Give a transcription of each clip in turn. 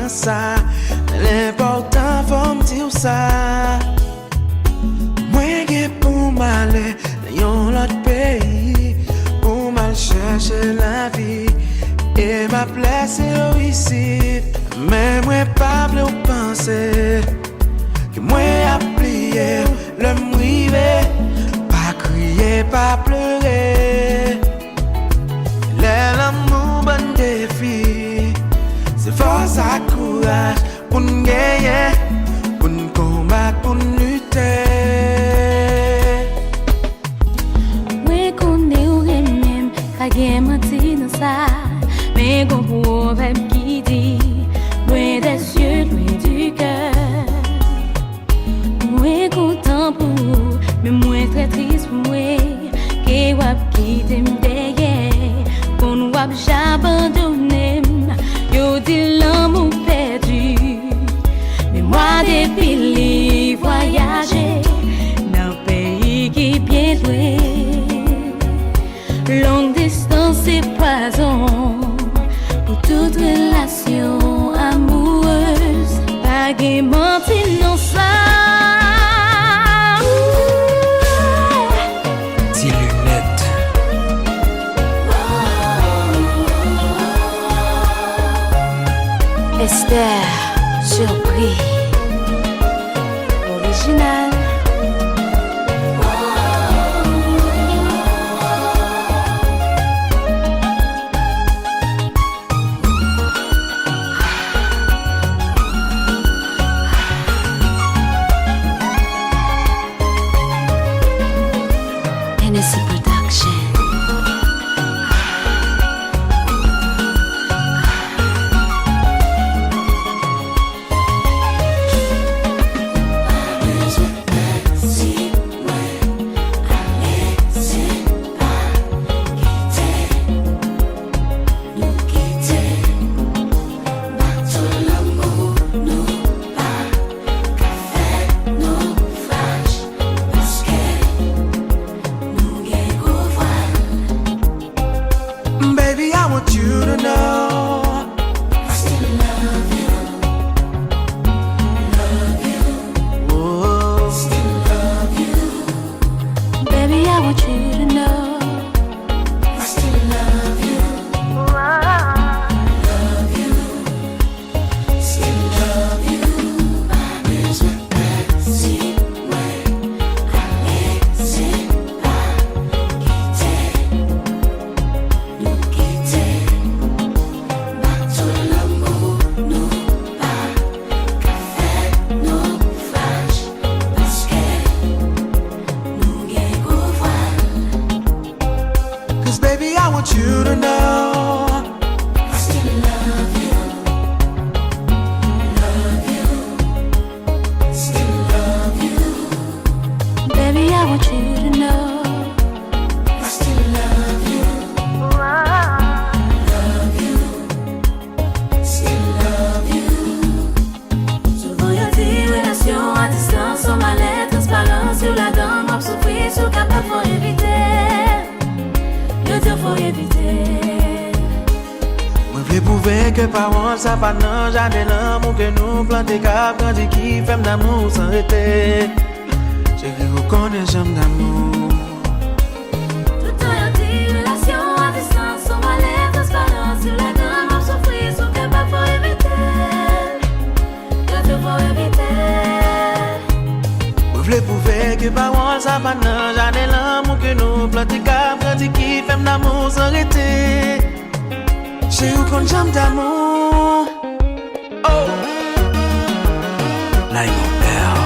dans ça. L'important faut me dire ça. Moi qui pour m'aller dans l'autre pays, pour mal chercher la vie et ma place est ici. Mais moi pas plus penser que moi a plié le mouiller, pas crier, pas pleurer. L'amour bon défi, c'est force à courage pour nous gagner, pour nous combattre, pour nous lutter. Oui, qu'on est au même, car j'ai menti dans ça. Mais qu'on pourrait qui dit, loin des yeux, loin du cœur. Moi content pour vous, mais moi très triste pour moi. Que wap quitte m'derrière, qu'on wap j'abandonne. Yo dit l'amour perdu, mais moi depuis les voyager dans un pays qui bien loin. Longue distance c'est poison pour toute relation amoureuse. Pas de mentir non ça. Esther, surpris, original. Hennessy Production. Baby, I want you to know I still love you, love you. oh, Still love you. Baby, I want you to know I still love you. Love you. Still love you. Si ouais, allez, c'est pas quitter, nous quitter. Bateau l'amour, nous pas qu'à faire naufrage, parce que nous gagnons gros voile. 'cause baby, I want you to know I still love you, love you, still love you. Baby, I want you to know I still love you, love you, still love you. Souvent y'a des relations à distance, on m'a l'air transparent sur la dent, m'a souffrir, sur capable faut éviter. Le Dieu faut éviter. moi voulais prouver que parole ça pas non jamais l'amour que nous planter cap quand dit qui fait d'amour sans arrêter. J'ai cru qu'on connaît jamais d'amour. Tout temps y'a des relations à distance, on m'a l'air transparent sur la dent, m'a souffrir, sur capable faut éviter. Le Dieu faut éviter. Moi voulais prouver que parole ça pas non jamais l'amour que nous planter cap quand dit qui fait d'amour sans arrêter. J'ai eu qu'on jamais d'amour. Oh, là il mon père.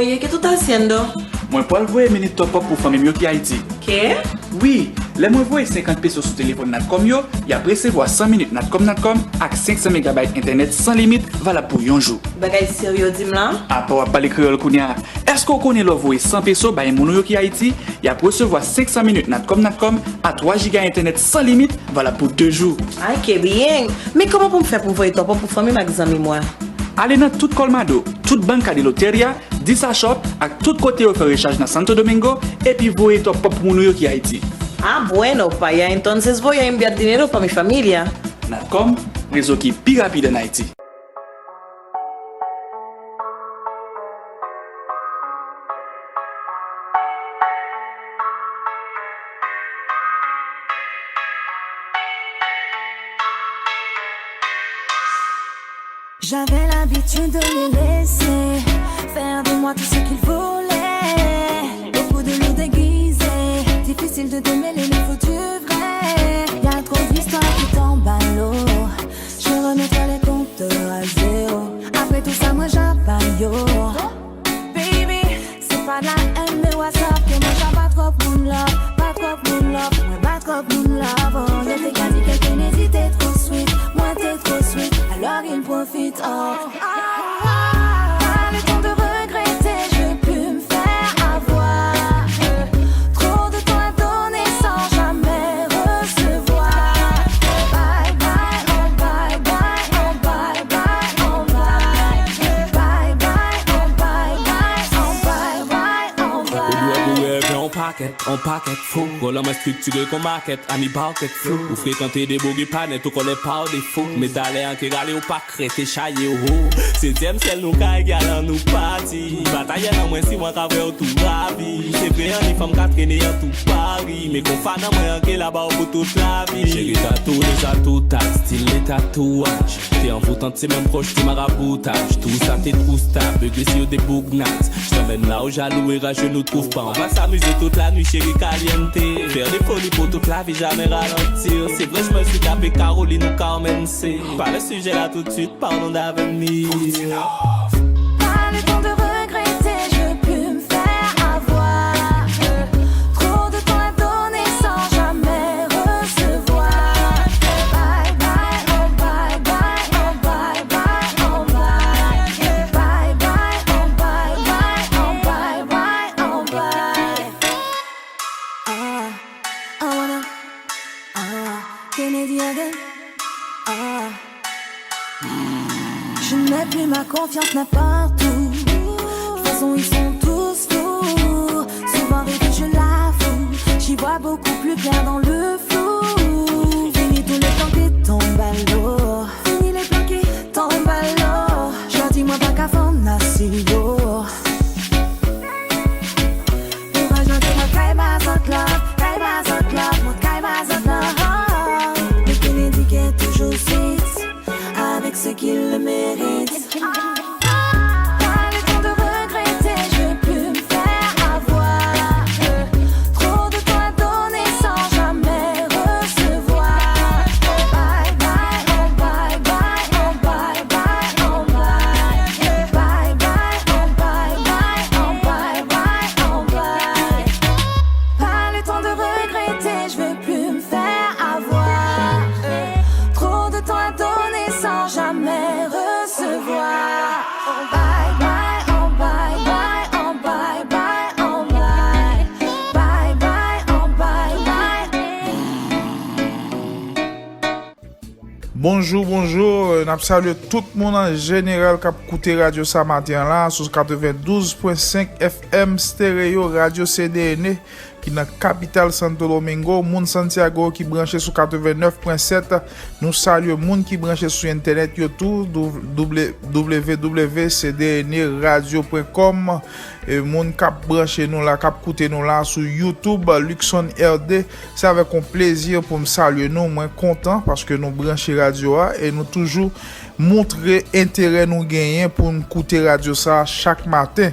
Oye, ¿qué tú estás haciendo? Moi pour voyer minute top up pour famille qui Haïti. ¿Qué? Oui, les moi voyer 50 pesos sur téléphone Natcom yo, y après recevoir 100 minutes Natcom avec 500 MB internet sans limite valable pour un jour. Bagay sérieux dim là? Après on parler créole kounya. Est-ce qu'on connaît le voyer 100 pesos ba moun yo qui Haïti, y après recevoir 500 minutes Natcom à 3 GB internet sans limite valable pour 2 jours. Ay, que bien. Mais comment pour me faire pour voyer top up pour famille ma amis moi? Allez dans tout Colmado, toute banque de loteria, 10 shop, à tout côté où faire recharge dans Santo Domingo et puis voyer top up pour nous qui Haïti. Ah, bueno, paya. Entonces voy a enviar dinero para mi familia. Natcom, réseau qui est plus rapide en Haïti. J'avais l'habitude de les laisser faire de moi tout ce qu'ils voulaient. Beaucoup de mots déguisés, difficile de démêler les faux du vrai. Y'a trop d'histoires qui tombent à l'eau. Je remettrai les compteurs à zéro. Après tout ça, moi j'abaille. Baby, c'est pas de la haine mais WhatsApp que moi j'ai pas trop pour love. Pas trop pour love, moi pas trop pour love. Oh, y'a des gars dit quelqu'un n'hésite, t'es trop sweet. Moi t'es trop sweet, alors il profite. Pas le temps de regretter, je veux plus me faire avoir. Trop de temps à donner sans jamais recevoir. Bye bye, oh bye bye, oh bye bye, oh bye. Bye bye, oh bye bye, oh bye bye, oh bye. On paquet fou, roland m'a structuré comme maquette, ami paquet flou. Ou fréquenter des bourgues planètes, ou connaît pas des fous. Mais d'aller en kégalé ou pas crêter, chaillé au haut. Septième ciel nous caille, galant nous parti. Bataille en moins si moi qu'avait tout ravi. C'est vrai, on y femme qu'à traîner en tout Paris. Mais qu'on fan en moins que là-bas pour toute la vie. Chérie tatou, les atouts, style les tatouages. T'es envoûtante, c'est même proche, t'es maraboutage. Tout ça t'es trop stable, bugué sur des bougnates. J't'emmène là où jaloux et rageux nous trouve pas. On va s'amuser toute la nuit, chérie caliente. Faire des folies pour toute la vie, jamais ralentir. C'est vrai, je me suis tapé Caroline ou Carmen C. Pas le sujet là tout de suite, parlons d'avenir. Pas le temps de regretter, je veux plus me faire avoir. Trop de temps à donner sans jamais recevoir. Bye bye, oh bye bye, oh bye bye, oh bye. Bye bye, oh bye bye, oh bye bye, oh bye. I wanna, Kennedy again. Je n'ai plus ma confiance n'importe où. De toute façon ils sont tous fous. Souvent rêvé je l'avoue. J'y vois beaucoup plus clair dans le flou. Fini tous les plans qui tombent à l'eau. Fini les plans qui tombent à l'eau. Je dis moi pas qu'à fond asilo. Pour un jour de moi caïba zot love. Caïba zot love. Moi caïba zot love. Le Kennedy qui est toujours sweet. Avec ceux qui le méritent. Pas le temps de regretter, je veux plus me faire avoir. Trop de temps à donner sans jamais recevoir. Bye bye, oh bye bye, oh bye bye, oh bye. Bye bye, oh bye bye, oh bye bye, oh bye. Pas le temps de regretter, je veux plus me faire avoir. Trop de temps à donner sans jamais recevoir. Oh bye bye, oh bye bye, oh bye bye, oh bye. Bye bye, oh bye bye. Bonjour, n'a salué tout le monde en général qui a écouté Radio ça matin là sur 92.5 FM stéréo Radio CDN qui dans capitale Santo Domingo, moun Santiago qui branché sur 89.7. Nous saluons moun qui branché sur internet YouTube www.cdnradio.com et moun cap branché nous là, cap écouter nous là sur YouTube Luxon RD. C'est avec un plaisir pour me saluer nous, moi content parce que nous branché radio et nous toujours montrer intérêt nous gagner pour nous écouter radio ça chaque matin.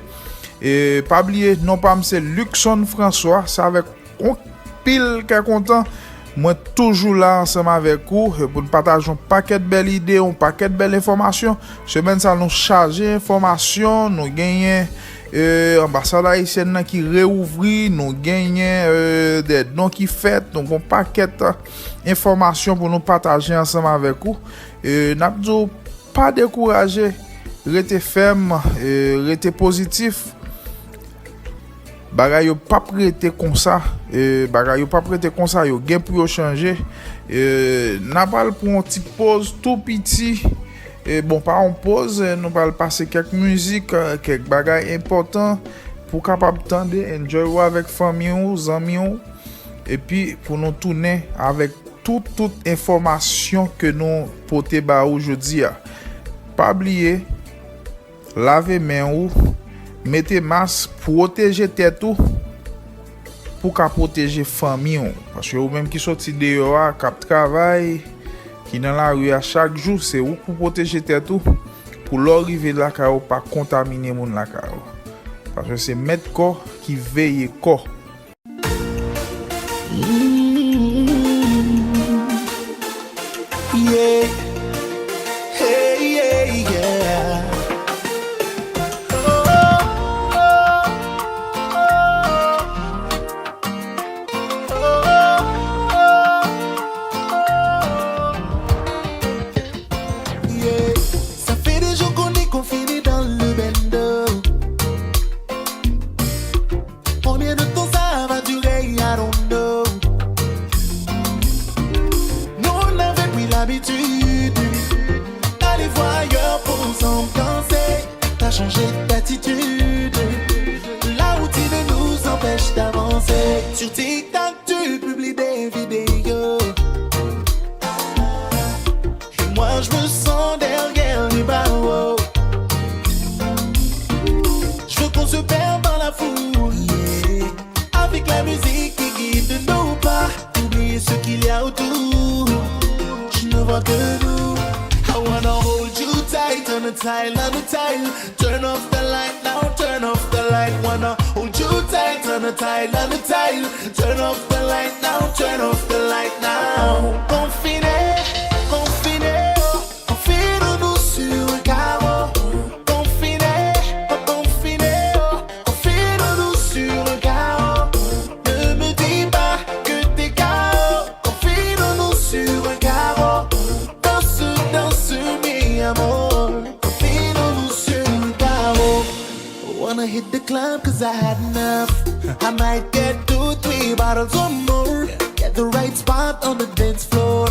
Et pas oublier non pas c'est Luxon François, c'est avec un pile qui est content. Moi toujours là ensemble avec vous pour nous partager un paquet de belles idées, un paquet de belles informations. Semaine ça nous charger information, nous gagner ambassade haïtienne nan qui réouvri, nous gagnons des dons qui fait, donc un paquet d'informations pour nous partager ensemble avec vous. N'a pas décourager, rester ferme, rester positif. Bagay yo pas prêté comme ça, yo gen pour yo changer. N'a pas pour une petite pause tout petit. Bon, pas en pause, nous allons passer quelques musiques, quelques bagages importants pour capable tendre, enjoy avec famille ou amis et puis pour nous tourner avec toute information que nous porter ba aujourd'hui. Pas oublier laver main ou mettez masque, protéger tête ou pour protéger famille parce que ou même qui sorti dehors, cap travail qui dans la rue à chaque jour, c'est où pour protéger tête ou pour l'arrivée de la cao pas contaminer moun la cao parce que c'est mettre corps qui veille corps. Yeah. Hey, yeah, yeah. Ça fait des jours qu'on est confinés dans le bendo. Combien de temps ça va durer? I don't know. Nous on avait pris l'habitude d'aller voir ailleurs pour s'ambiancer. T'as changé d'attitude. La routine nous empêche d'avancer. Sur TikTok tu publies des vidéos. Et moi je me sens derrière les barreaux. Je veux qu'on se perde dans la foule, yeah. Avec la musique qui guide nos pas. Oublier ce qu'il y a autour. Je ne vois que nous. I wanna hold you tight on the tile, on the tile. Turn off the light now, turn off the light. Wanna hold you tight on the tile, on the tile. Turn off the light now, turn off the light now. Confiné, confiné, oh. Confine-nous sur un carreau. Confiné, oh, confiné, oh. Confine-nous sur un carreau. Ne me dis pas que t'es KO. Confine-nous sur un carreau. Danse, mi amor. Confine-nous sur un carreau. Wanna hit the club cause I had enough. I might get 2-3 bottles or more. Get the right spot on the dance floor.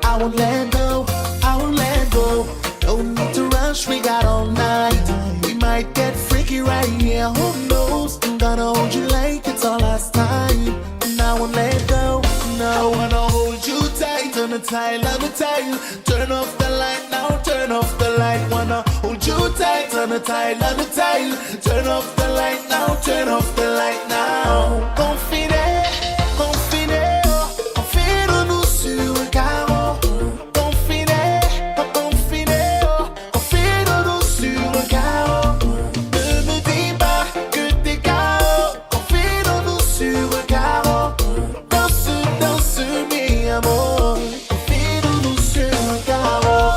I won't let go, I won't let go. No need to rush, we got all night. We might get freaky right here, who knows? I'm gonna hold you like it's our last time. And I won't let go, no. I wanna hold you tight on the tile, on the tile. Turn off the light now, turn off the light. Wanna hold you tight on the tile, on the tile. Turn off the light now, turn off the light now. Confiné, confiné, oh. Confine-nous sur un carreau. Confiné, oh, confiné, oh. Confine-nous sur un carreau. Ne me dis pas que t'es KO. Confine-nous sur un carreau. Danse, danse, mi amor. Confine-nous sur un carreau.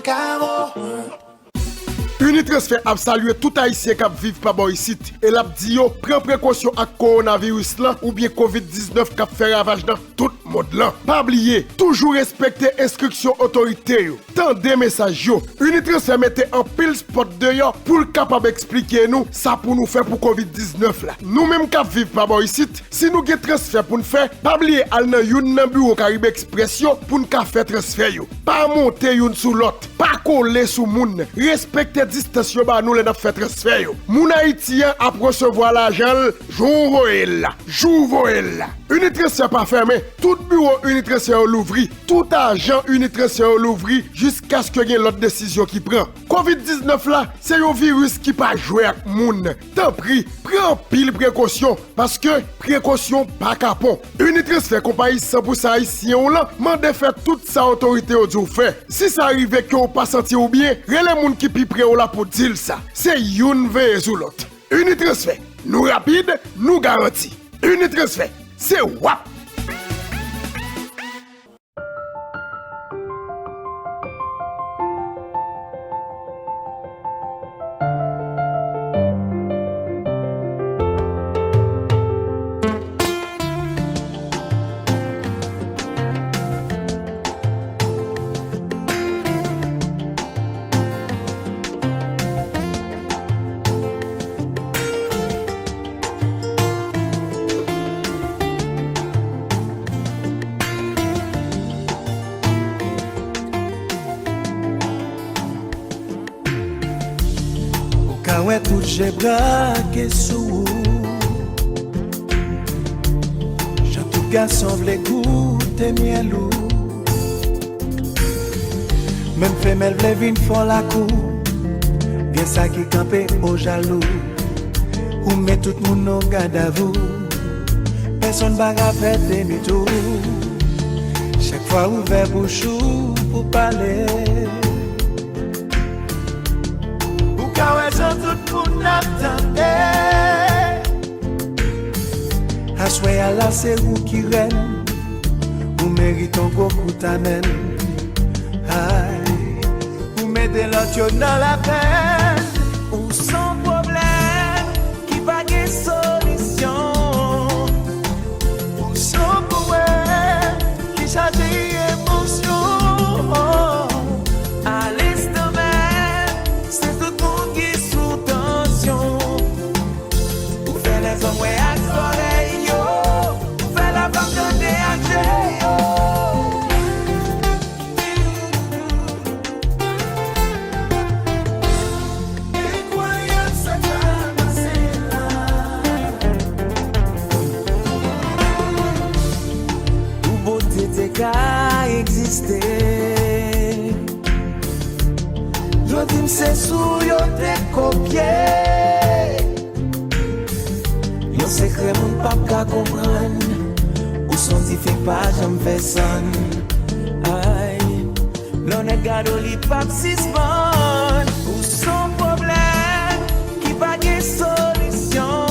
carreau. Unitransfer a salué tout haïtien qui vivent pas bon ici et l'a dit yo prend précaution à coronavirus là ou bien Covid-19 qui fait ravage dans tout le monde là. Pas oublier, toujours respecter instruction autorité yo. Tendez message yo. Unitransfer mettez en pile spot de yo pour capable expliquer nous ça pour nous faire pour Covid-19 là. Nous même qui vivent pas bon ici, si nous gen transfert pour nous faire, pas oublier al nan yon nan bureau Caribe Express yo pour nous faire transfert yo. Pas monter yon sous l'autre, pas coller sous moun. Respecter distance yo ba nous les n'a fait transfert yo. Moun haïtien a recevoir l'argent jour voel là. Jour voel là. Unitransfer pas fermé, tout bureau Unitransfer l'ouvri, tout agent Unitransfer l'ouvri jusqu'à ce que y ait l'autre décision qui prend. Covid-19 là, c'est un virus qui pas jouer avec moun. Tant pis, prends pile précaution parce que précaution pas capon. Unitransfer compagnie 100% haïtien là, mande faire toute sa autorité au dit fait. Si ça arrive que ou pas senti ou bien, relè moun qui pi près ou là pour dire ça. C'est une veille sous l'autre. Unitransfer, nous rapide, nous garantit. Unitransfer, c'est wap. Ouais, tout j'ai braqué sous. J'en tout cas semble goûter miel ou. Même femelle vle vin font la cour. Bien ça qui campé au jaloux. Ou met tout le monde au garde à vous. Personne va faire demi-tour. Chaque fois ouvert bouchou pour parler. Tout le monde attendait. Assoyez à la c'est vous qui règne. Vous méritez beaucoup t'amène. Aïe, vous mettez l'autre dans la peine. Ou sans problème, qui va de solution. Ou sans problème, qui charge émotion. À l'instant même, c'est tout le monde qui sous tension. Vous faites les hommes à soleil, yo. Vous faites la vente de DHG, yo. Qu'a existé. Yo dis c'est sous yo te copié. Yo secret mon pap ka comprendre. Ou scientifique pas j'aime faire son. Aïe, l'on est gado li pap suspend. Ou son problème qui pas de solution.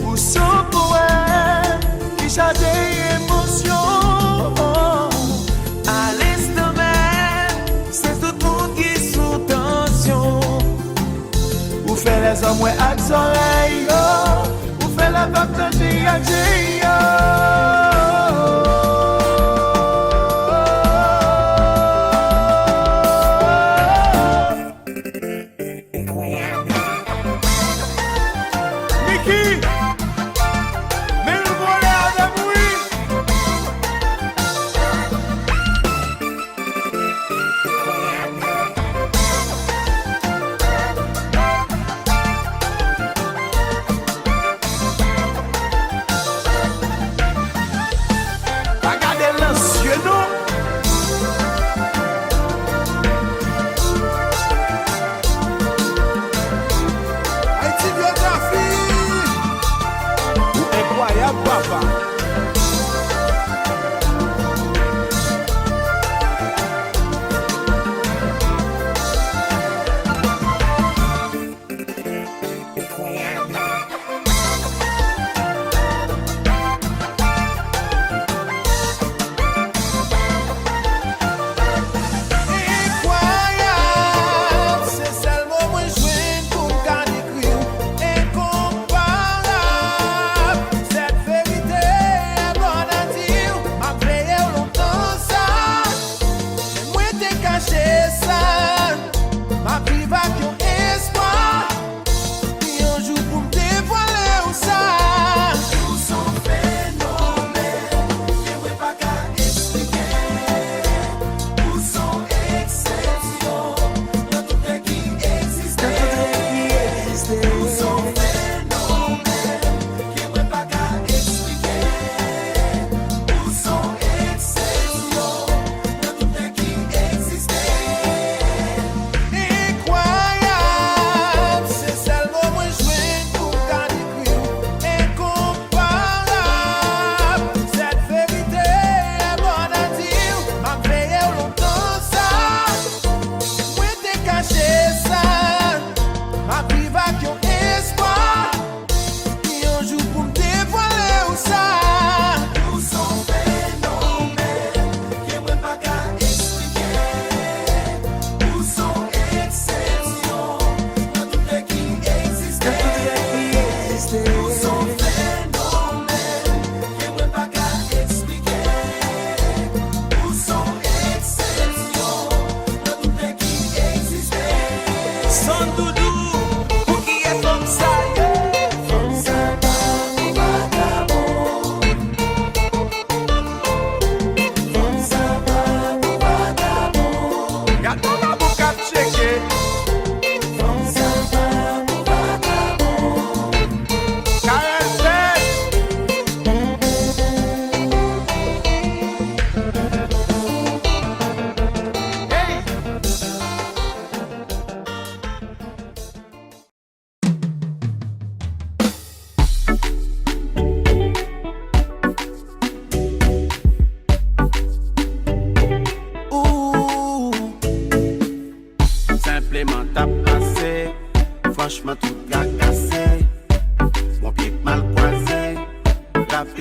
Ou son poème qui charge émotion. À l'instant même, c'est tout le monde qui sous tension. Vous faites les hommes avec soleil, vous faites la vague de DHG.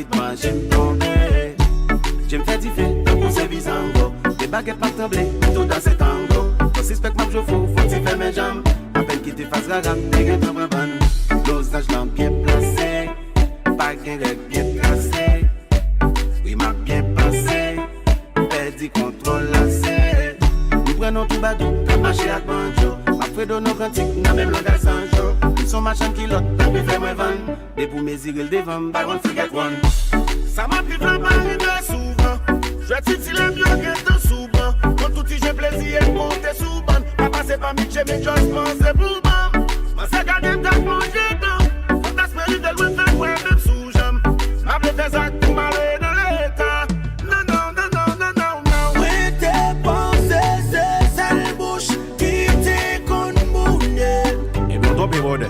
vite moi j'aime tomber. J'aime faire diffé, tant qu'on s'est bizango. Des baguettes pas trembler, tout dans cet tango. Quand suspect que je faut t'y faire mes jambes. À peine qu'il te fasse gaga, t'es gars t'en bonne. L'osage dans bien placé, pas gain règle bien tracé. Oui m'a bien passé, perdu contrôle lassé. Nous prenons tout badou, t'as marché à banjo. Après de nos cantiques, n'a même langage sans jour. Ils sont machin qui l'autre, t'as pu faire moi vendre. Des pour mes irrels devant, by one forget one. Ça m'a pris vraiment arriver souvent. Je titille mieux que de souvent. Quand tout y j'ai plaisir et monter sous ban. Pas passer par Mitch mais just penser pour ban. Ma sac à des tas manger dedans. Fantasme de loin fait ouais même sous jam. Ma blé fait ça tout malé dans l'état. Non, non, non, non, non, non, non. Oui, tes pensées, c'est celle bouche qui t'est con moulé. Et bien toi, pérodé.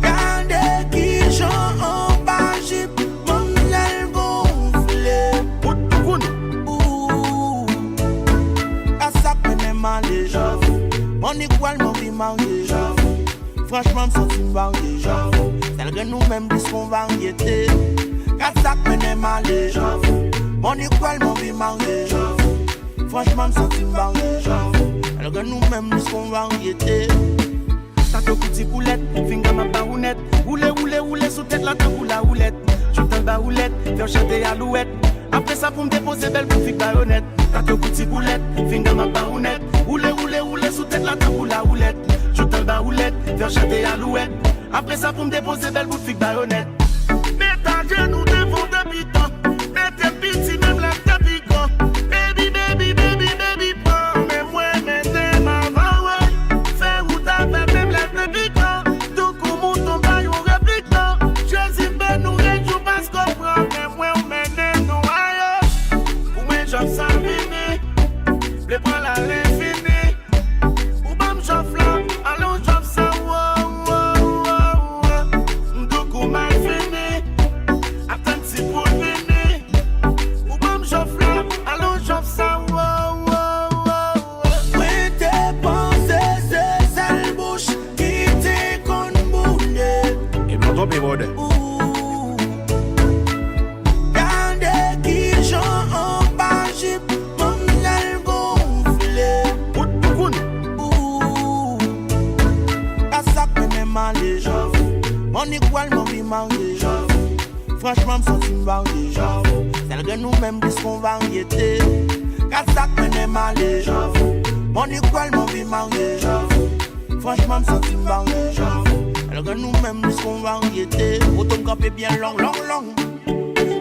Gardez qui j'en en page, mon l'aile gonflé. À ça que m'aime aller, mon équal m'en vit marier. Franchement, me sens une variété. Celle que nous-mêmes disons variété. À ça que m'aime aller, mon équal m'en vit marier. Franchement, me sens une variété. Celle que nous-mêmes disons variété. Tato petit poulette, finger ma barounette. Roule sous tête la tape ou la roulette. Je t'en baroulette, faire chanter à louette. Après ça pour me déposer belle pour figue baronette. Tato petit poulette, finger ma barounette. Roule sous tête la tape ou la roulette. Je t'en baroulette, faire chanter à louette. Après ça pour me déposer belle pour figue baronette. Mais ta genou devant depuis temps. Mais t'es petit même la tapis grand. Baby, baby, baby, baby, prends. Mais moi, mais t'es ma ouais. Fais où t'as fait même la piquant. Tout comme ton bail on réplique. Je suis ben nous réjouis parce qu'on prend. Mais moi, on mène nous ailleurs. Pour moi, j'en sens vini. Les prends à l'infini. Ou bam, j'en flamme. Allons, j'en sens. Tout comme mal fini. Attends, si pour venir. Ou bam, j'en flamme. Allons, j'en sens. Oui, tes pensées, c'est celle bouche qui t'est con moulé. Et bien toi, pérodé. Gardez qui j'en en page, mon l'aile gonflé. À ça que m'aime aller, mon équal m'en vit marier. Franchement, me sens une variété. Celle que nous-mêmes disons variété. À ça que m'aime aller, mon équal m'en vit marier. Franchement, me sens une variété. Celle que nous-mêmes disons variété. Autant camper bien long.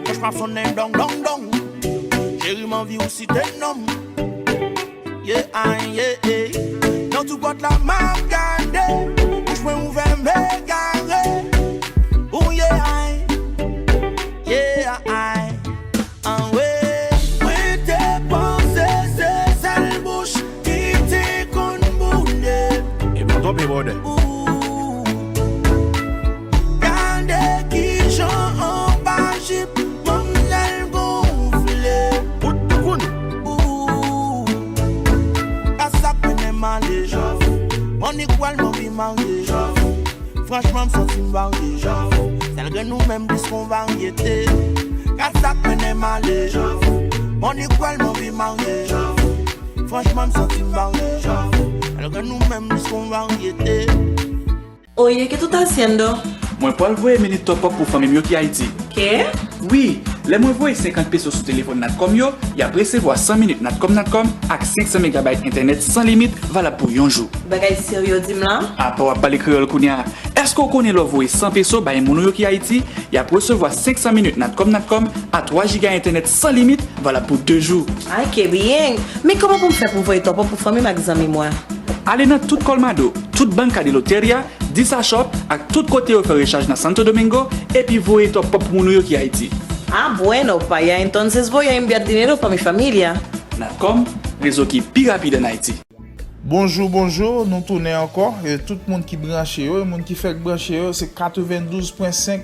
Franchement, son nez dong. J'ai eu ma vie aussi d'un homme. Yeah. Dans tout boîte la m'a gardé. Je peux ouvrir mes garés. Oh yeah. Oui, tes pensées, c'est celle bouche qui t'est con moulé. Et bien toi, pérodé. Gardez qui j'en en page, mon l'aile gonflé. À ça que m'aime aller, mon équal m'en vit marier. Franchement, me sens une variété. Celle que nous-mêmes disons variété. À ça que m'aime aller, mon équal m'en vit marier. Franchement, me sens une variété. Celle que nous-mêmes disons variété. Oye, ¿qué tú estás haciendo? Moi, Paul, voye minute top up pour famille qui Haïti. ¿Qué? Oui, les moi voye 50 pesos sur téléphone Natcom yo, y après recevoir 100 minutes Natcom avec 500 MB internet sans limite, valable pour un jour. Bagay sérieux, dis-moi là? Après, on va parler créole kounia. Est-ce qu'on connaît le voye 100 pesos by moun qui Haïti, y après recevoir 500 minutes Natcom à 3 Go internet sans limite, valable pour 2 jours. Ay, que bien. Mais comment pour me faire pour voyer top up pour famille ma amis moi? Allez dans tout Colmado, toute banque de loteria, 10 shop, à tout côté au faire recharge dans Santo Domingo, et puis voyez top up pour nous qui Haïti. Ah, bueno, paya. Entonces voy a enviar dinero para mi familia. Natcom, réseau qui est plus rapide en Haïti. Bonjour, nous tournons encore. Et tout le monde qui branche, le monde qui fait brancher, c'est 92.5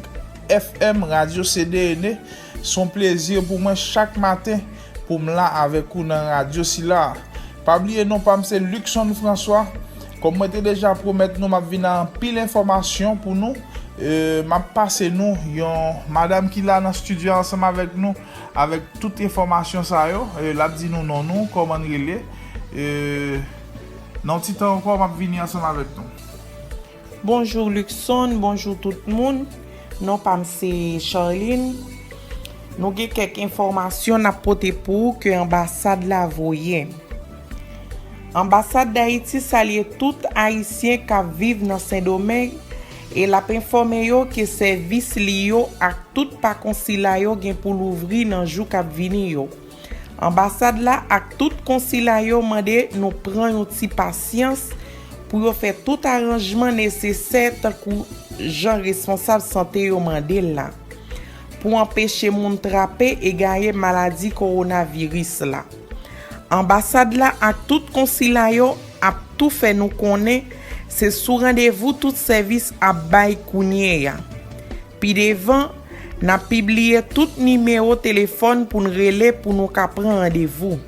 FM Radio CDN. Son plaisir pour moi chaque matin pour me là avec vous dans Radio Silla. Pas oublier non pas c'est Luxon François. Comme moi déjà promettre nous m'a venir en pile information pour nous m'a passé nous yon madame qui là dans studio ensemble avec nous avec toute information ça yo l'a dit nous comment relé non petit temps encore m'a venir ensemble avec nous. Bonjour Luxon, bonjour tout le monde. Non pas c'est Charline. Nous avons quelques informations à porter pour que l'ambassade la voyait. L'ambassade d'Haïti salue tout haïtien qui vivent dans Saint-Domingue et l'a informé yo que service liyo ak tout pa consulat yo gen pour l'ouvrir dans jour k'ap vini yo. Ambassade là ak tout consulat yo mande nous prend un petit patience pour yo faire tout arrangement nécessaire tant que gens responsables santé yo mande là pour empêcher moun trapper et gagner maladie coronavirus là. Ambassade là ak tout consulat yo a tout fait nous connaît c'est sous rendez-vous tout service à bay kounye ya. Puis devant n'a publié tout numéro téléphone pour nous relais pour nous ka prendre rendez-vous.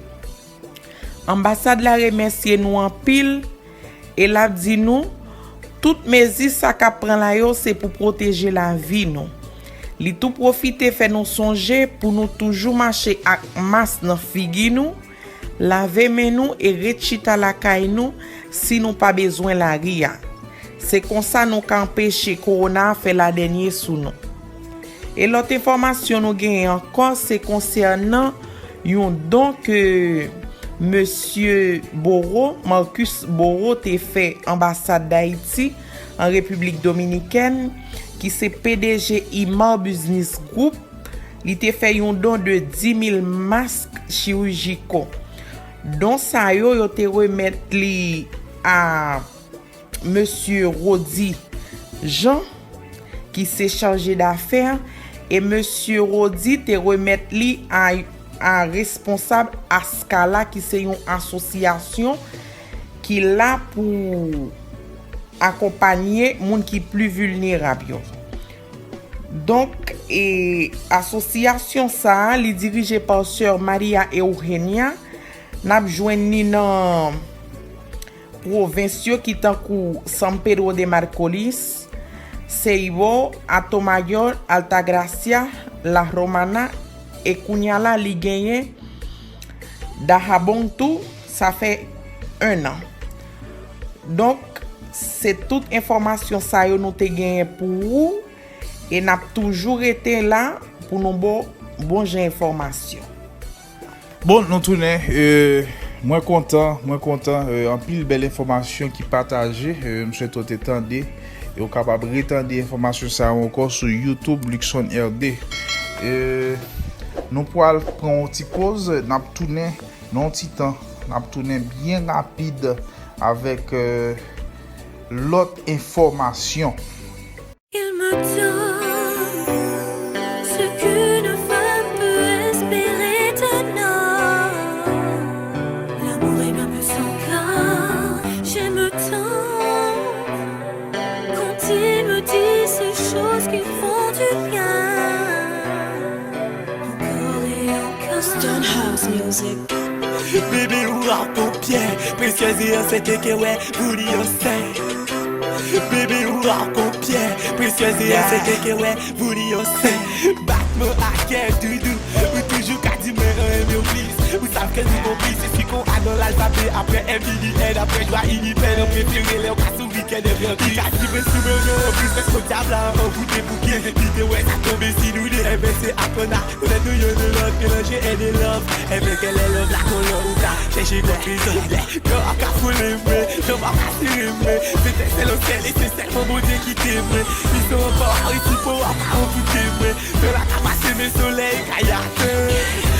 Ambassade la remercie nous en pile et la dit nous toute mesure ça ka prend la yo c'est pour protéger la vie nous. Li tout profiter fait nous songer pour nous toujours marcher ak masque dans figi nous, laver men nous et rechita la kay nous si nous pas besoin la ria. C'est comme ça nous qu'empêcher corona fait la dernière sous nous. Et l'autre information nous gagne encore c'est concernant un don que monsieur Boro, Marcus Boro te fait ambassade d'Haïti en République Dominicaine qui c'est PDG Imar Business Group. Il te fait un don de 10 000 masques chirurgicaux. Donc ça yo te remettre li à monsieur Rodi Jean qui s'est chargé d'affaires et monsieur Rodi te remettre li à responsable Askala qui c'est une association qui là pour accompagner moun qui plus vulnérable. Donc et association ça li dirigée par sœur Maria Eugenia n'a joindni dans province qui tant kou San Pedro de Marcolis, Seibo, Atomayor, Altagracia, La Romana et Kounyala li gagné Dahabontou, ça fait 1 an. Donc c'est toute information ça yo nous te gagné pour vous et n'a toujours été là pour nous bon information. Bon, nous tournons, moins content, en pile belle information qui partagée, je souhaite tout étendre et au capable d'étendre information ça encore sur YouTube Luxon RD. Nous pourrons prendre une petite pause, nous tourner non petit temps, nous tourner bien rapide avec l'autre information. Il me donne ce qu'une femme peut espérer tenir. L'amour est bien plus son cas. J'aime tant quand il me dit ces choses qui font du bien. Encore et encore. Stonehouse Music. Bébé ouvre ton pied, précieuse et c'était que ouais, vous l'y osez. Bébé ouvre ton pied, précieuse et c'était que ouais, vous l'y osez. Battement à quel doudou, ou toujours qu'à dire mais un please. Vous savez que nous compris, c'est ce qu'on a dans l'alphabet. Après MDN, après joie inipène, on préfère les cas sous week-end et bien qui a dit mais sous me plus parce qu'on diable là, on vous débouquer. Dites ouais, ça tombe si nous les c'est à qu'on a. On est nous de l'autre, mélanger et de love. Et bien qu'elle est love, la qu'on l'a chercher conclusion. Quand on a foulé, je vais pas tirer, c'était celle au ciel et c'est celle mon beau Dieu qui t'aime. Ils sont encore ici pour avoir vous t'aimer. De la capacité de soleil, kayak.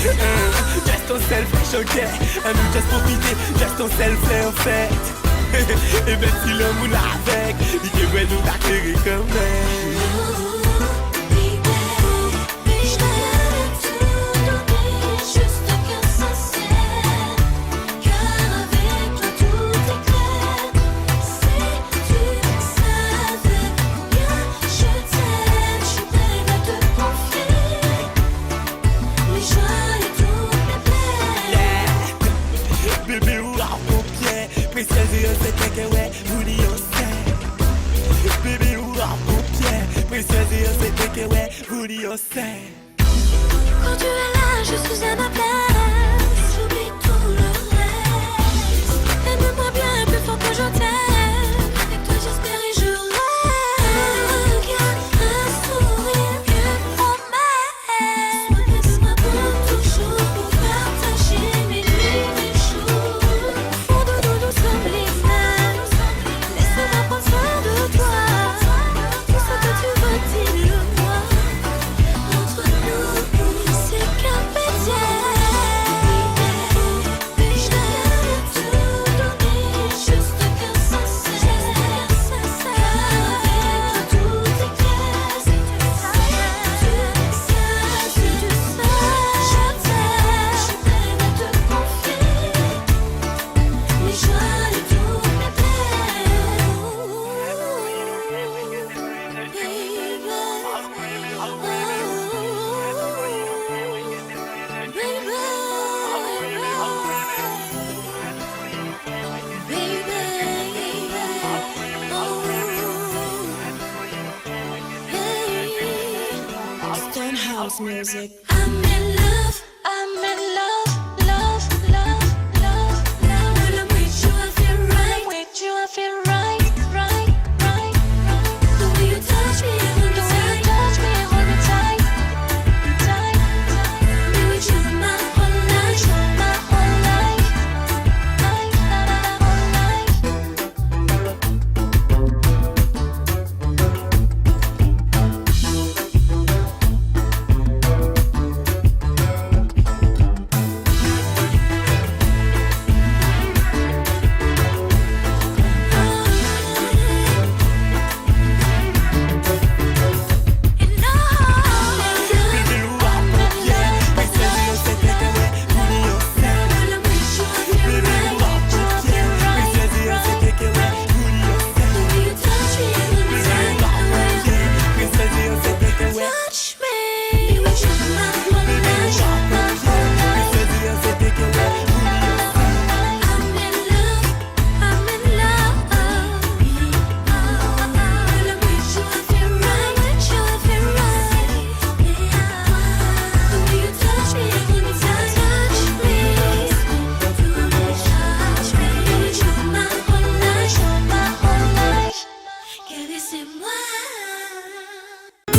Just yourself, choqué, and you just profiter, just yourself, en fait. Et ben si le monde avec, il devrait nous attirer quand même. que ouais, vous dites Quand tu es là, je suis à ma place. J'oublie tout le reste. Aime-moi bien plus fort que je t'aime. Avec toi j'espère et je rêve. Regarde un sourire, une promesse. Laisse-moi pour toujours pour partager mes nuits, mes jours. Au fond de nous, nous sommes les mêmes. Laisse-moi prendre soin de toi. Tout ce que tu veux, dis-le-moi. Entre nous, c'est qu'un baiser. Je t'aime tout donner, juste qu'un sincère. Avec tout est clair, c'est du ça. Je t'aime à te confier. Les joies de toutes mes peines. Stonehouse music. I'm in love, love, love, love. When I'm with you, I feel right. With you, I feel right, right, right. The way you touch me, hold me tight. Touch me, hold me tight, tight. Be with you my whole life, my whole life,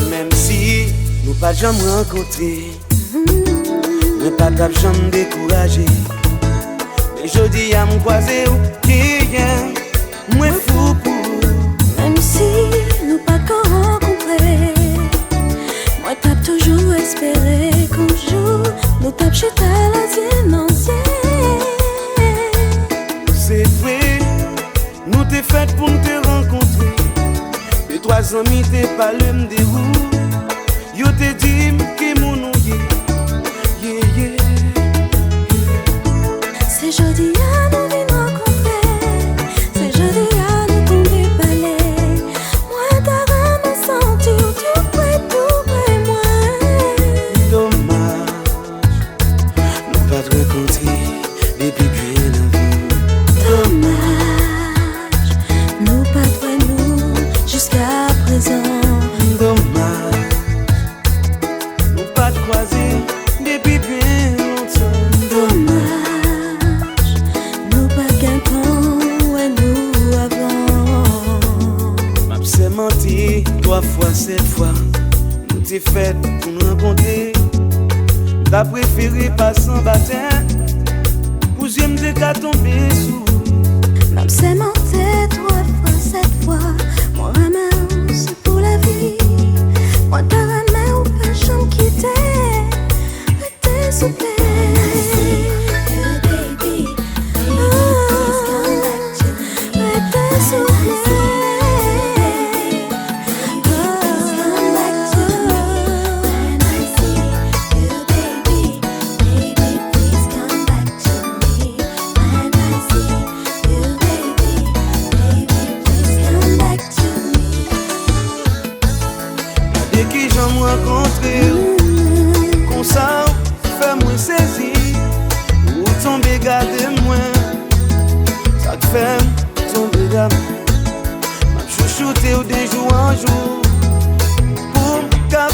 Même si nous pas jamais rencontrés, nous pas jamais découragé. Mais je dis à me croiser ou qui vient, moi fou pour. même si nous pas qu'en rencontrer. Moi t'as toujours espéré qu'un jour nous tape chez ta la dimension. C'est vrai, nous t'es fait pour nous te rencontrer. Les trois amis t'es pas le même déroule. Yo te dit que mon nom yeah, yeah. C'est jeudi à nous venir rencontrer. C'est jeudi à nous tomber palais. Moi t'as vraiment senti tout près moi. Dommage, nous pas te rencontrer depuis bien avant. Dommage, nous pas trouvé nous jusqu'à présent. Dommage, nous pas te croiser depuis bien longtemps. Dommage, nous pas qu'un temps à nous avant. M'a s'est menti 3 fois, 7 fois. Nous t'es fait pour nous rencontrer. T'as préféré passer en baptême. Pour j'aime de qu'à tomber sous. Même c'est monté 3 fois, 7 fois. Moi ramène, c'est pour la vie. Moi t'as ramène ou pas jamais quitter. Rester sous paix. Rester sous paix. Dès que j'en rencontré, comme ça, fais-moi saisir. Ou tomber, garder moi. Ça te fait tomber d'amour. M'a chouchouté ou des jours en jour. Pour qu'à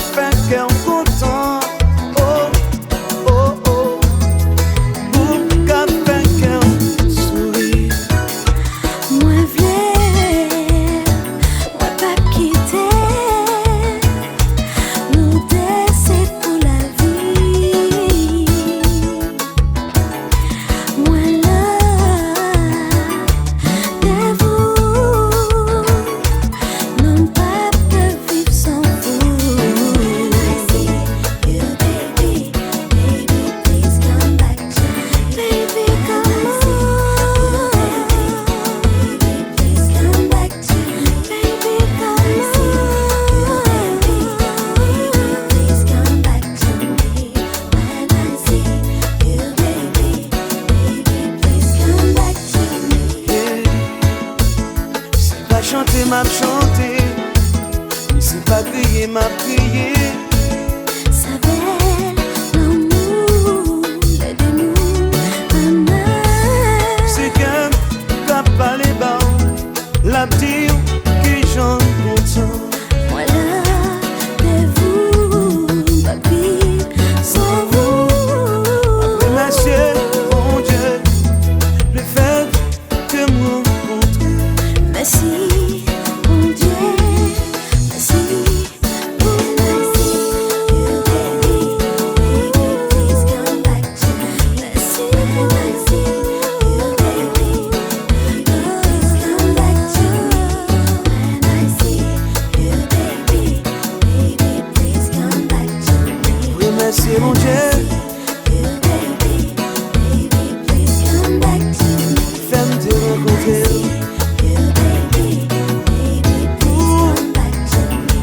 pas crier, m'a crié. Savait l'amour, aidez-nous, maman. C'est qu'un t'as pas les bas, la dire que j'en content. Voilà, de vous, ma vie, sans vous. Merci, mon Dieu, le fait que me rencontre. Merci, mon Dieu, merci. Merci mon Dieu, fais-moi te rencontrer.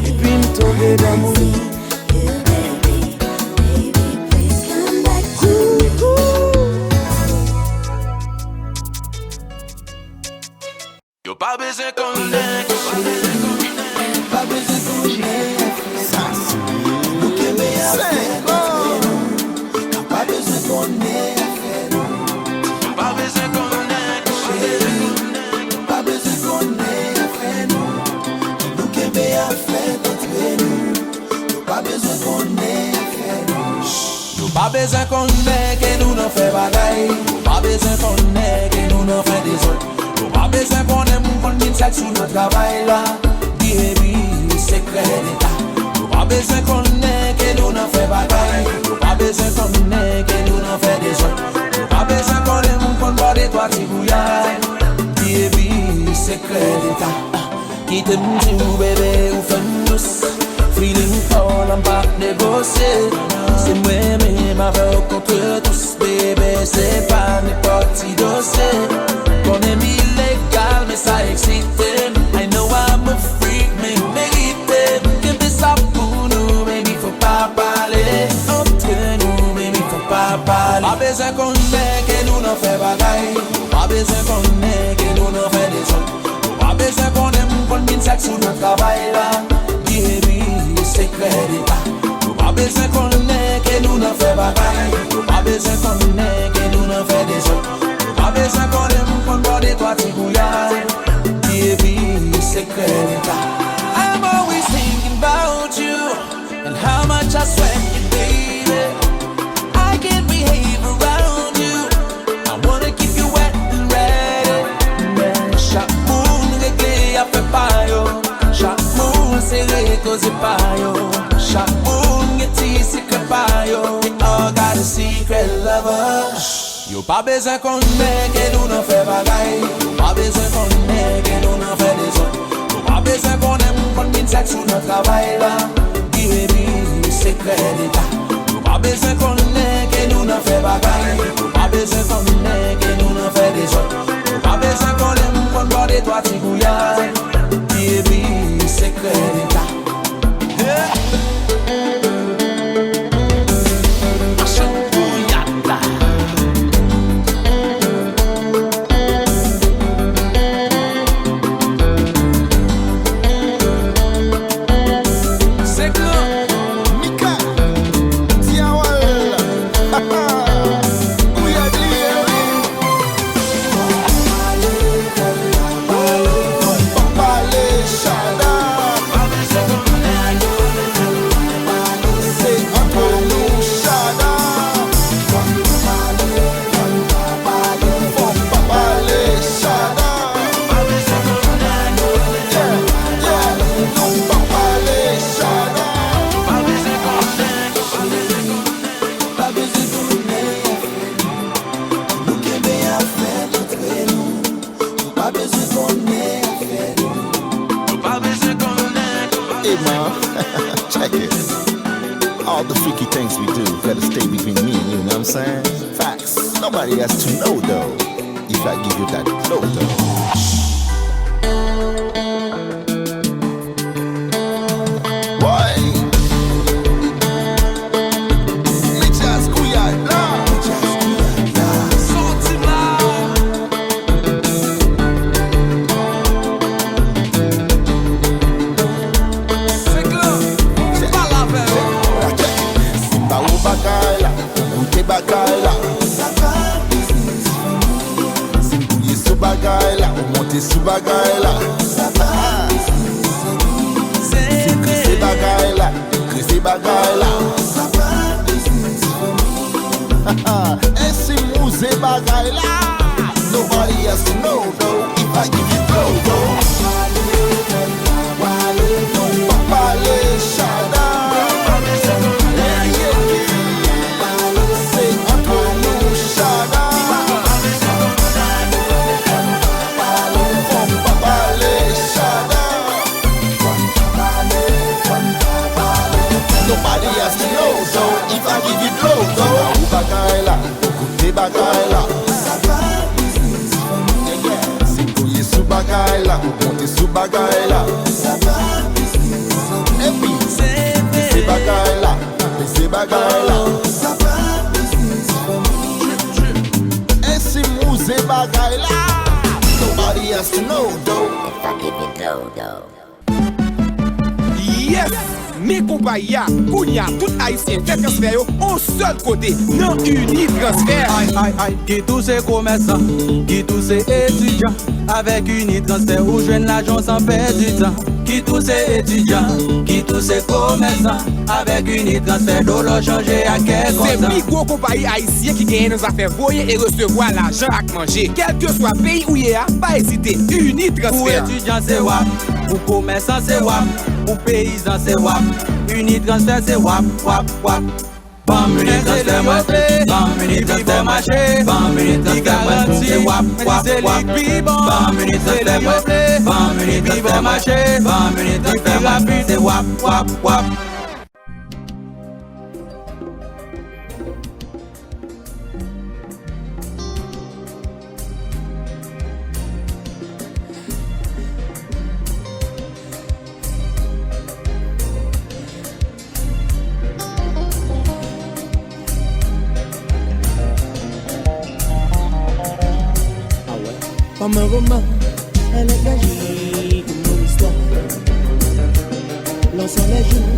Et puis me tomber d'amour. Yo pas besoin qu'on l'ait, pas besoin qu'on l'ait. Pas besoin qu'on ait que nous n'en fait bagaille. Pas besoin qu'on ait que nous n'en fait des autres. Pas besoin qu'on aime qu'on dîne chaque jour notre travail là. Baby, secret d'état. Pas besoin qu'on ait que nous n'en fait bagaille. Pas besoin qu'on ait que nous n'en fait des autres. Pas besoin qu'on aime qu'on borde toi petit bouillard. Baby, secret d'état. Qui te dit ou bébé ou femme douce. Feeling cold, I'm pas négocier. C'est moi-même avec contre tous, bébé. C'est pas n'importe qui dossier. Qu'on aime illégal, mais ça excite. I know I'm a freak, mais mérite. Que ça pour nous, baby, faut pas parler. Entre nous, baby, faut pas parler. Pas besoin qu'on ait que nous n'en fait bagaille. Pas besoin qu'on ait que nous n'en fait des autres. Pas besoin qu'on aime qu'on dîne chaque jour notre travail là. Baby, secret d'état. Pas besoin qu'on ait que nous n'en fait bagaille. Pas besoin qu'on ait que nous n'en fait des autres. Pas besoin qu'on aime qu'on borde toi petit bouillard. Baby, secret d'état. I'm always thinking about you and how much I sweat you, baby. I can't behave around you. I wanna keep you wet and ready. Chaque moon réglé a fait pas yo. Chaque moon serré cause pas yo. Chaque moon get ici que pas yo. We all got a secret lover. Yo pas besoin qu'on ait que nous n'en fait bagaille. Pas besoin qu'on ait que nous n'en fait des autres. Yo pas besoin qu'on aime qu'on dîne chaque jour notre travail là. Baby, secret d'état. Yo pas besoin qu'on ait que nous n'en fait bagaille. Yo pas besoin qu'on ait que nous n'en fait des autres. Yo pas besoin qu'on aime qu'on borde toi petit bouillard. Baby, secret d'état. Hey, ma, check it. All the freaky things we do gotta stay between me and you, know what I'm saying? Facts. Nobody has to know, though, if I give you that flow, though. C'est clair. bagay la. Nobody has to know though if I give you flow though. Papale Shada. Say Antonio Shada. Papale Shada. Nobody has to know though if I give you flow though. Bagay la, koute bagay la. Sou bagay la, monte sou bagay la. Et puis, c'est bagay la, c'est bagay la. Et si mouze bagay la. Nobody has to know though if I give you though. Yes! Mes compagnies, Kounia, tout haïtien fait transfert yo en seul côté, non Unitransfert. Aïe, qui tous ces commerçants, qui tous ces étudiants, avec Unitransfert où joignent l'argent sans perdre du temps. Qui tous ces étudiants, qui tous ces commerçants, avec Unitransfert d'eau l'ont changé à quel compte. C'est micro compagnie haïtien qui gagne nos affaires voyer et recevoir l'argent à manger. Quel que soit pays où il y a, pas hésiter, Unitransfert. Pour étudiants c'est WAP, pour commerçants c'est WAP, pour paysans c'est WAP. Unitransfert c'est WAP, WAP, WAP. Bam, Unitransfert marché, bam, Unitransfert marché, bam, Unitransfert c'est WAP, WAP, WAP. Bam, Unitransfert marché, bam, Unitransfert marché, bam, Unitransfert rapide c'est WAP, WAP, WAP. Comme un roman, elle est gagée comme mon histoire. L'ensemble des jours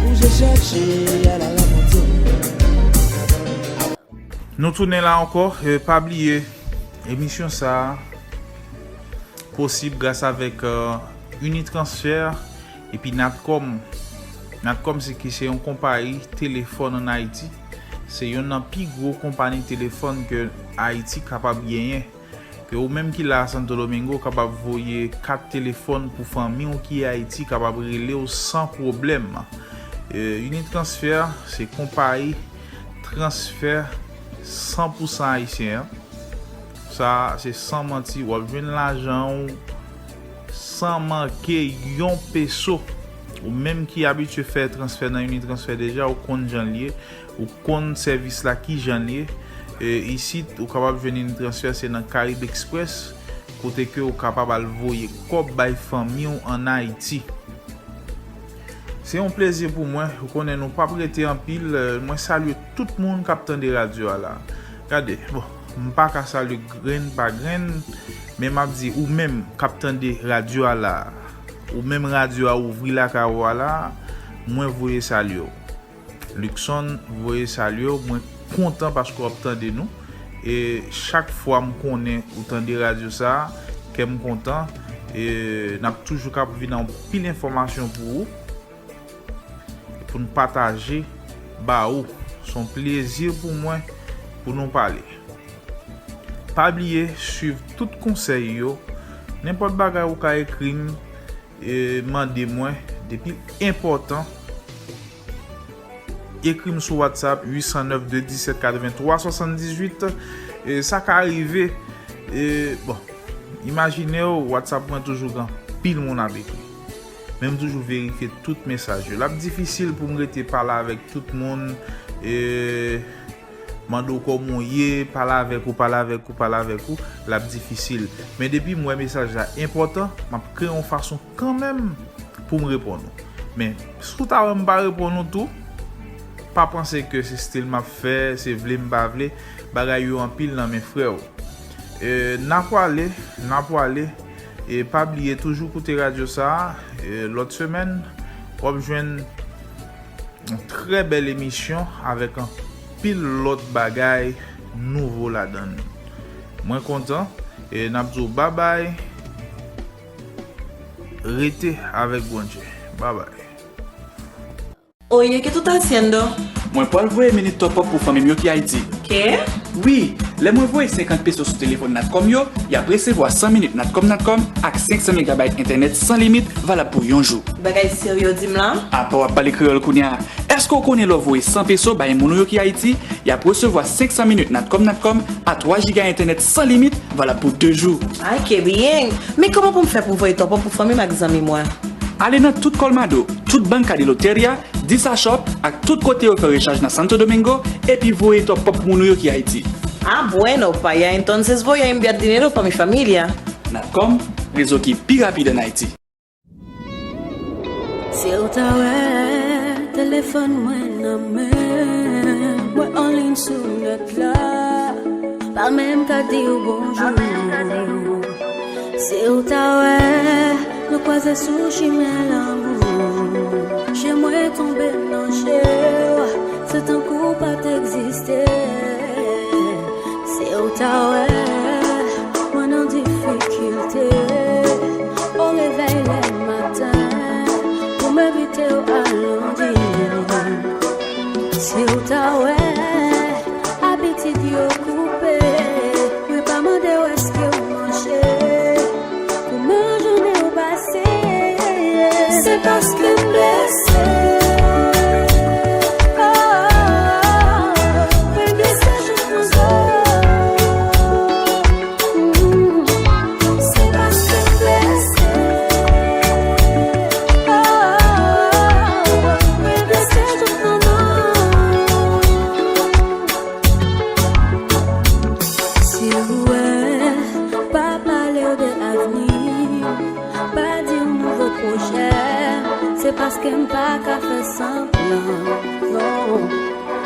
où j'ai cherché à la l'aventure. Nous tournons là encore, pas oublier, émission ça possible grâce avec Unitransfert et puis Natcom. Natcom c'est une compagnie téléphone en Haïti. C'est une plus grosse compagnie téléphone que Haïti capable de gagner. Que ou même qui là Santo Domingo capable voyer 4 téléphones pour famille ou qui Haïti capable relais sans problème. Unitransfert c'est compagnie transfert 100% haïtien. Ça c'est sans mentir, ou joindre l'argent sans manquer yon peso. Ou même qui habitué faire transfert dans Unitransfert déjà ou compte janvier ou compte service là qui janvier. Ici, vous capable de venir transfert c'est dans Caribe Express côté que vous capable de voyer comme by famille en Haïti. C'est un plaisir pour moi. Vous connaissez nous pas prêter en pile. Moi salue tout le monde captant de radio là. Regardez, bon, pas qu'à saluer grain par grain, mais m'a dit ou même captant de radio là, ou même radio à ouvrir la carreau là, moi voyez saluer. Luxon voyez saluer, moi content parce qu'on obtient de nous et chaque fois me connais autant de radio ça que me content et n'a toujours capable venir en pile d'informations pour nous partager bah ou son plaisir pour moi pour nous parler. Pas oublier suivre tout conseil yo n'importe bagarre ou ka écrit et mandez moi depuis important. Écris-moi sur WhatsApp 809 217 83 78 et ça qui arrive bon imaginez WhatsApp prend toujours grand pile mon avec même toujours vérifier tout message là difficile pour me rester parler avec tout le monde et mando comment y parler avec ou là difficile mais depuis moi message là important m'a créer une façon quand même pour me répondre mais si tu as pas répondre tout pas penser que c'est style m'a fait c'est vle m'pa vle bagay yo en pile dans mes frères n'a pas aller et pas oublier toujours écouter radio ça l'autre semaine on joindre une très belle émission avec un pile l'autre bagay nouveau la donne moi content et n'a dit bye bye restez avec bon Dieu bye bye. Oye, ¿qué tú estás haciendo? Moi, Paul, voy a venir top up pour famille qui Haïti. ¿Qué? Oui, Les moi voye 50 pesos sur téléphone Natcom yo, y a recevoir 100 minutes Natcom avec 500 MB internet sans limite valable pour un jour. Bagay sérieux dim là? Ah, pour parler créole kounya. Est-ce qu'on connaît le voye 100 pesos bay moun yo ki Haïti, y a recevoir 500 minutes Natcom à 3 Go internet sans limite valable pour 2 jours. Ah, que bien. Mais comment pour me faire pour voyer ton pour famille ma amis moi? Allez dans tout Colmado, toute banque de loteria, 10 shop, à tout côté au faire recharge dans Santo Domingo et puis voyer ton pop moun yo ki Haïti. Ah, bueno, paya. Entonces voy a enviar dinero para mi familia. Natcom, réseau qui plus rapide en Haïti. Si ou ta wè, téléphone mwen nan men, mwen en ligne sou net la, pa mèm ka di ou bonjour. Si ou ta wè, nou kwaze sou chimè l'amour, che mwen tombe nan che, c'est un coup pas t'exister. Si ou ta wè, mwen en difficulté, au réveil le matin, m'inviter à lundi. Si ou ta ouais, habitude yo coupé, oui pas mandé où est-ce que vous mangez, pour ma journée au passé, c'est parce que blessé. C'est parce que m'pas qu'à faire semblant, non.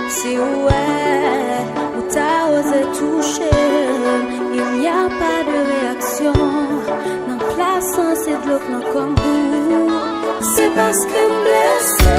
Si ouais, ou t'as osé toucher, il n'y a pas de réaction. Non, plaçant c'est de l'eau comme vous. C'est parce que m'blessé.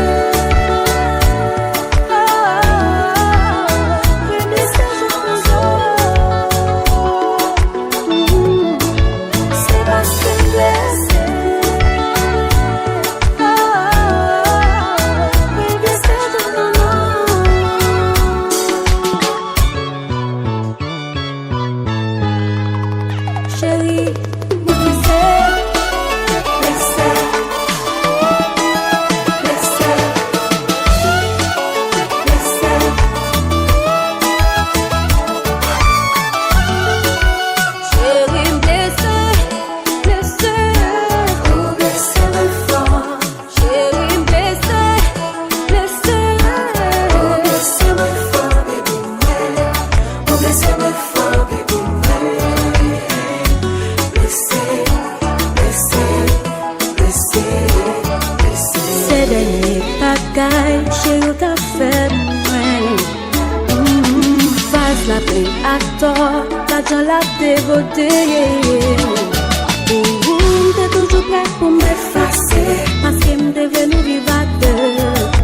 T'es toujours prête pour m'effacer, parce que m'devais nous vivre à deux.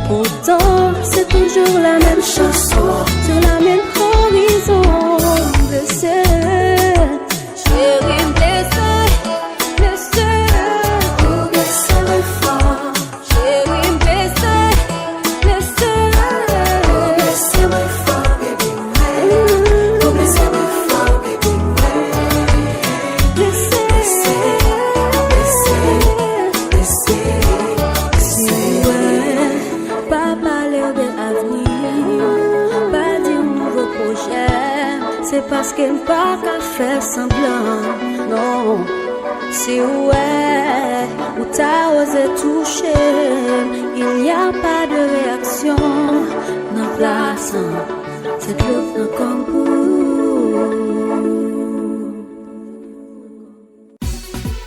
Pourtant, c'est toujours la même chanson, sur la même horizon. Blessé, chérie, blessé, blessé, pour blesser le fort. Chérie, blessé, blessé, pour blesser le fort, baby, pour blesser le fort, baby. C'est parce qu'elle pas qu'à faire semblant, non. Si ouais, ou t'as osé toucher, il n'y a pas de réaction. Non, plaçant, c'est l'autre comme vous.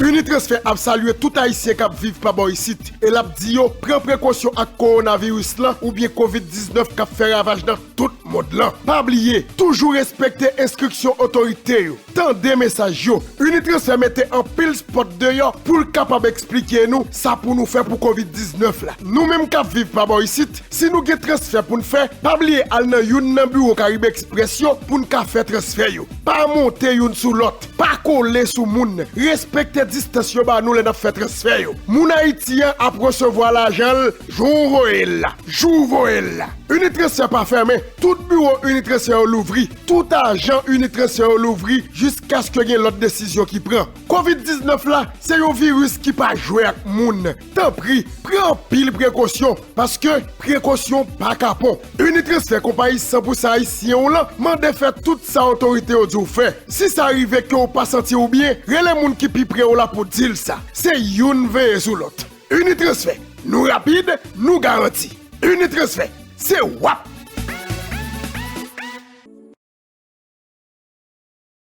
Unitransfer a salué tout haïtien qui vivent pas bon ici. Et l'a dit yo, prends précaution avec coronavirus là ou bien COVID-19 qui fait ravage dans tout le monde là. Pas oublier, toujours respecter instruction autorité yo. Tendez message yo. Unitransfer mettez en pile spot de yo pour capable expliquer nous ça pour nous faire pour COVID-19 là. Nous même qui vivent pas bon ici, si nous gen transfert pour nous faire, pas oublier al nan yon nan bureau Caribe Express yo pour nous faire transfert yo. Pas monter yon sous l'autre, pas coller sous moun. Respecter distance yo ba nous les fait transfert yo. Moun haïtien a recevoir l'argent jour voel là. Jour voel là. Unitransfer pas fermé, tout bureau Unitransfer l'ouvri, tout agent Unitransfer l'ouvri jusqu'à ce que y ait l'autre décision qui prend. COVID-19 là, c'est un virus qui pas jouer avec moun. Tant pis, prends pile précaution parce que précaution pas capon. Unitransfer compagnie 100% haïtien là, mandé faire toute sa autorité au dit fait. Si ça arrive que ou pas senti ou bien, relè moun qui pi près ou là pour dire ça. C'est une veille sur l'autre. Unitransfer, nous rapide, nous garantis. Unitransfer, c'est wap.